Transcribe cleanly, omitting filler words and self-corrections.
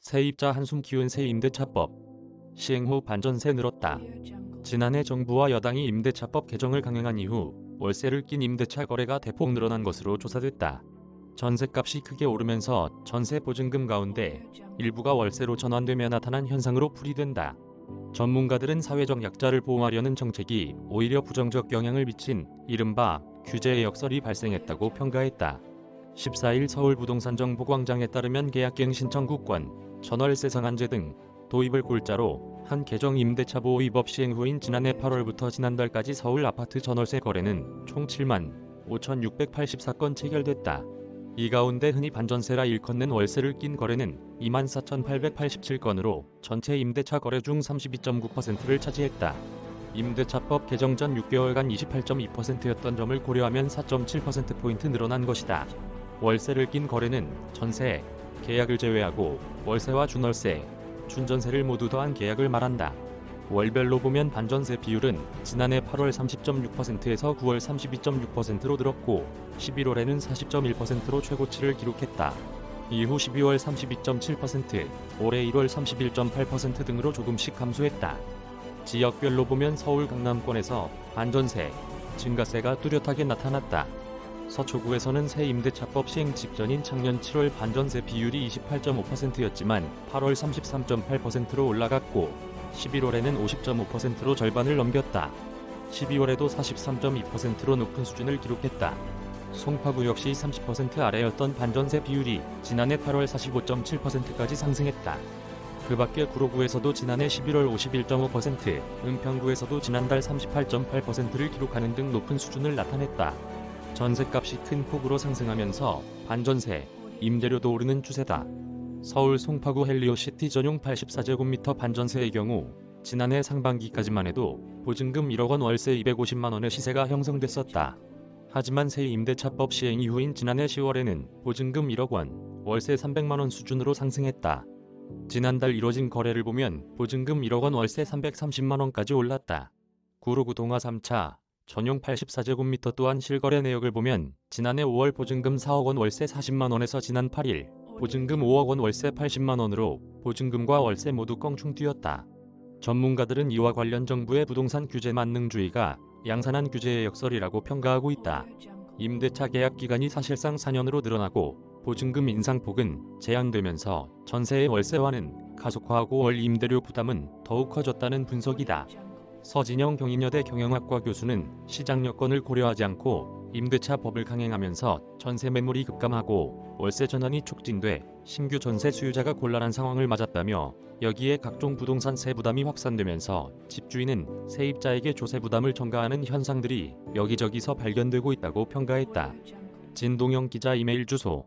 세입자 한숨 키운 새 임대차법 시행 후 반전세 늘었다. 지난해 정부와 여당이 임대차법 개정을 강행한 이후 월세를 낀 임대차 거래가 대폭 늘어난 것으로 조사됐다. 전셋값이 크게 오르면서 전세 보증금 가운데 일부가 월세로 전환되며 나타난 현상으로 풀이된다. 전문가들은 사회적 약자를 보호하려는 정책이 오히려 부정적 영향을 미친 이른바 규제의 역설이 발생했다고 평가했다. 14일 서울부동산정보광장에 따르면 계약갱 신청구권, 전월세 상한제 등 도입을 골자로 한 개정 임대차 보호위법 시행 후인 지난해 8월부터 지난달까지 서울 아파트 전월세 거래는 총 7만 5,684건 체결됐다. 이 가운데 흔히 반전세라 일컫는 월세를 낀 거래는 24,887건으로 전체 임대차 거래 중 32.9%를 차지했다. 임대차법 개정 전 6개월간 28.2%였던 점을 고려하면 4.7%포인트 늘어난 것이다. 월세를 낀 거래는 전세, 계약을 제외하고 월세와 준월세, 준전세를 모두 더한 계약을 말한다. 월별로 보면 반전세 비율은 지난해 8월 30.6%에서 9월 32.6%로 늘었고 11월에는 40.1%로 최고치를 기록했다. 이후 12월 32.7%, 올해 1월 31.8% 등으로 조금씩 감소했다. 지역별로 보면 서울 강남권에서 반전세, 증가세가 뚜렷하게 나타났다. 서초구에서는 새 임대차법 시행 직전인 작년 7월 반전세 비율이 28.5%였지만 8월 33.8%로 올라갔고 11월에는 50.5%로 절반을 넘겼다. 12월에도 43.2%로 높은 수준을 기록했다. 송파구 역시 30% 아래였던 반전세 비율이 지난해 8월 45.7%까지 상승했다. 그 밖에 구로구에서도 지난해 11월 51.5%, 은평구에서도 지난달 38.8%를 기록하는 등 높은 수준을 나타냈다. 전셋값이 큰 폭으로 상승하면서 반전세, 임대료도 오르는 추세다. 서울 송파구 헬리오시티 전용 84제곱미터 반전세의 경우 지난해 상반기까지만 해도 보증금 1억 원 월세 250만 원의 시세가 형성됐었다. 하지만 새 임대차법 시행 이후인 지난해 10월에는 보증금 1억 원, 월세 300만 원 수준으로 상승했다. 지난달 이뤄진 거래를 보면 보증금 1억 원 월세 330만 원까지 올랐다. 구로구 동화 3차 전용 84제곱미터 또한 실거래 내역을 보면 지난해 5월 보증금 4억 원 월세 40만 원에서 지난 8일 보증금 5억 원 월세 80만 원으로 보증금과 월세 모두 껑충 뛰었다. 전문가들은 이와 관련 정부의 부동산 규제 만능주의가 양산한 규제의 역설이라고 평가하고 있다. 임대차 계약 기간이 사실상 4년으로 늘어나고 보증금 인상폭은 제한되면서 전세의 월세화는 가속화하고 월 임대료 부담은 더욱 커졌다는 분석이다. 서진영 경인여대 경영학과 교수는 시장 여건을 고려하지 않고 임대차 법을 강행하면서 전세 매물이 급감하고 월세 전환이 촉진돼 신규 전세 수요자가 곤란한 상황을 맞았다며 여기에 각종 부동산세 부담이 확산되면서 집주인은 세입자에게 조세 부담을 전가하는 현상들이 여기저기서 발견되고 있다고 평가했다. 진동영 기자 이메일 주소